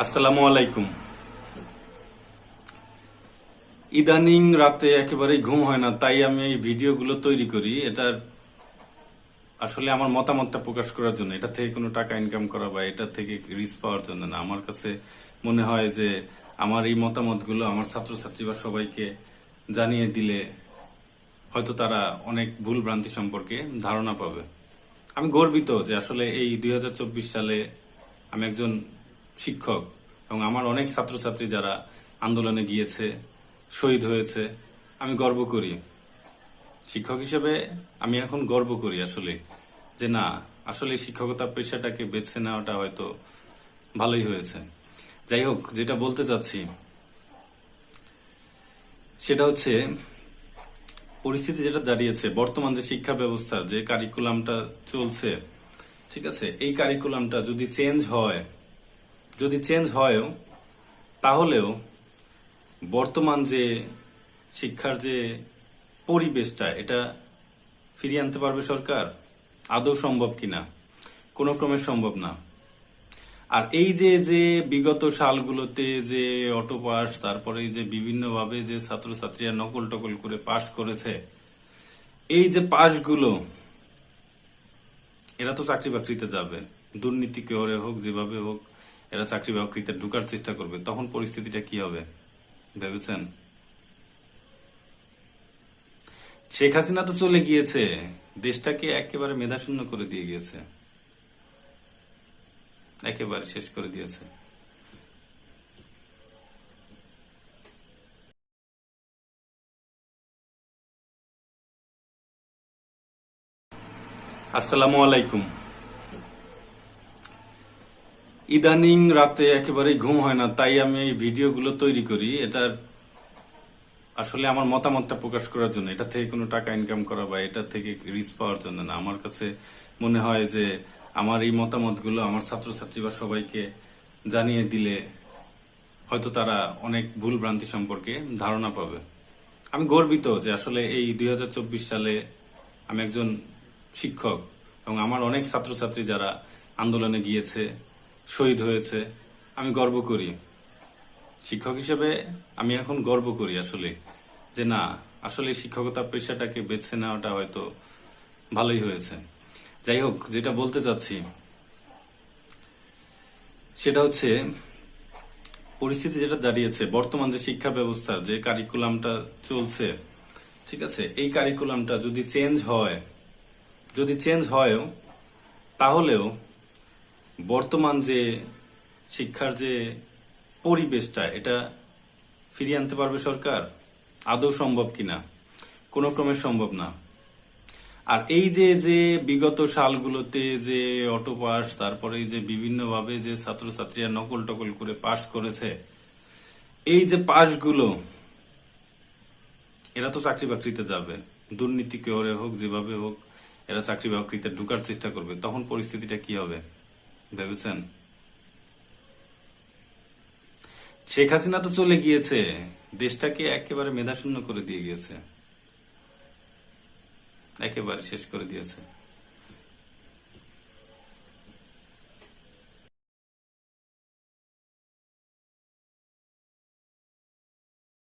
আসসালামু আলাইকুম। ইদানিং রাতে একেবারেই ঘুম হয় না, তাই আমি এই ভিডিওগুলো তৈরি করি। এটা আসলে আমার মতামতটা প্রকাশ করার জন্য, এটা থেকে কোনো টাকা ইনকাম করা বা এটা থেকে রিচ পাওয়ার জন্য না। আমার কাছে মনে হয় যে আমার এই মতামতগুলো আমার ছাত্রছাত্রী বা সবাইকে জানিয়ে দিলে হয়তো তারা অনেক ভুল ভ্রান্তি সম্পর্কে ধারণা পাবে। আমি গর্বিত যে আসলে এই 2024 সালে আমি একজন শিক্ষক এবং আমার অনেক ছাত্রছাত্রী যারা আন্দোলনে গিয়েছে, শহীদ হয়েছে। আমি গর্ব করি শিক্ষক হিসেবে। আমি এখন গর্ব করি আসলে যে না, আসলে শিক্ষকতা পেশাটাকে বেছে নেওয়াটা হয়তো ভালোই হয়েছে। যাই হোক, যেটা বলতে চাচ্ছি সেটা হচ্ছে পরিস্থিতি যেটা দাঁড়িয়েছে, বর্তমান যে শিক্ষা ব্যবস্থা, যে কারিকুলামটা চলছে, ঠিক আছে, এই কারিকুলামটা যদি চেঞ্জ হয়ও, তাহলেও বর্তমান যে শিক্ষার যে পরিবেশটা, এটা ফিরিয়ে আনতে পারবে সরকার? আদৌ সম্ভব কিনা? কোনো ক্রমে সম্ভব না। আর এই যে যে বিগত সালগুলোতে যে অটো পাস, তারপরে এই যে বিভিন্নভাবে যে ছাত্রছাত্রীরা নকল টকল করে পাশ করেছে, এই যে পাশগুলো, এরা তো চাকরি বাকরিতে যাবে, দুর্নীতি করে হোক যেভাবে হোক, এরা চাকরি বাকরিতে ঢুকার চেষ্টা করবে। তখন পরিস্থিতিটা কি হবে ভেবেছেন? শেখ হাসিনা তো চলে গিয়েছে, দেশটাকে একেবারে মেধাশূন্য করে দিয়ে গিয়েছে, একেবারে শেষ করে দিয়েছে। আসসালামু আলাইকুম। ইদানিং রাতে একেবারেই ঘুম হয় না, তাই আমি এই ভিডিওগুলো তৈরি করি। এটা আসলে আমার মতামতটা প্রকাশ করার জন্য, এটা থেকে কোনো টাকা ইনকাম করা বা এটা থেকে রিচ পাওয়ার জন্য না। আমার কাছে মনে হয় যে আমার এই মতামতগুলো আমার ছাত্রছাত্রী বা সবাইকে জানিয়ে দিলে হয়তো তারা অনেক ভুল ভ্রান্তি সম্পর্কে ধারণা পাবে। আমি গর্বিত যে আসলে এই 2024 সালে আমি একজন শিক্ষক এবং আমার অনেক ছাত্রছাত্রী যারা আন্দোলনে গিয়েছে, শহীদ হয়েছে। আমি গর্ব করি শিক্ষক হিসেবে। আমি এখন গর্ব করি আসলে যে না, আসলে শিক্ষকতা পেশাটাকে বেছে নেওয়াটা হয়তো ভালোই হয়েছে। যাই হোক, যেটা বলতে চাচ্ছি সেটা হচ্ছে পরিস্থিতি যেটা দাঁড়িয়েছে, বর্তমান যে শিক্ষা ব্যবস্থা, যে কারিকুলামটা চলছে, ঠিক আছে, এই কারিকুলামটা যদি চেঞ্জ হয়ও, তাহলেও বর্তমান যে শিক্ষার যে পরিবেশটা, এটা ফিরিয়ে আনতে পারবে সরকার? আদৌ সম্ভব কিনা? কোনো ক্রমে সম্ভব না। আর এই যে যে বিগত সালগুলোতে যে অটো পাস, তারপরে এই যে বিভিন্নভাবে যে ছাত্রছাত্রীরা নকল টকল করে পাশ করেছে, এই যে পাশগুলো, এরা তো চাকরি বাকরিতে যাবে, দুর্নীতি করে হোক যেভাবে হোক, এরা চাকরি বাকরিতে ঢুকার চেষ্টা করবে। তখন পরিস্থিতিটা কি হবে ভেবেছেন? শেখ হাসিনা তো চলে গিয়েছে, দেশটাকে একেবারে মেধাশূন্য করে দিয়ে গিয়েছে, একেবারে শেষ করে দিয়েছে।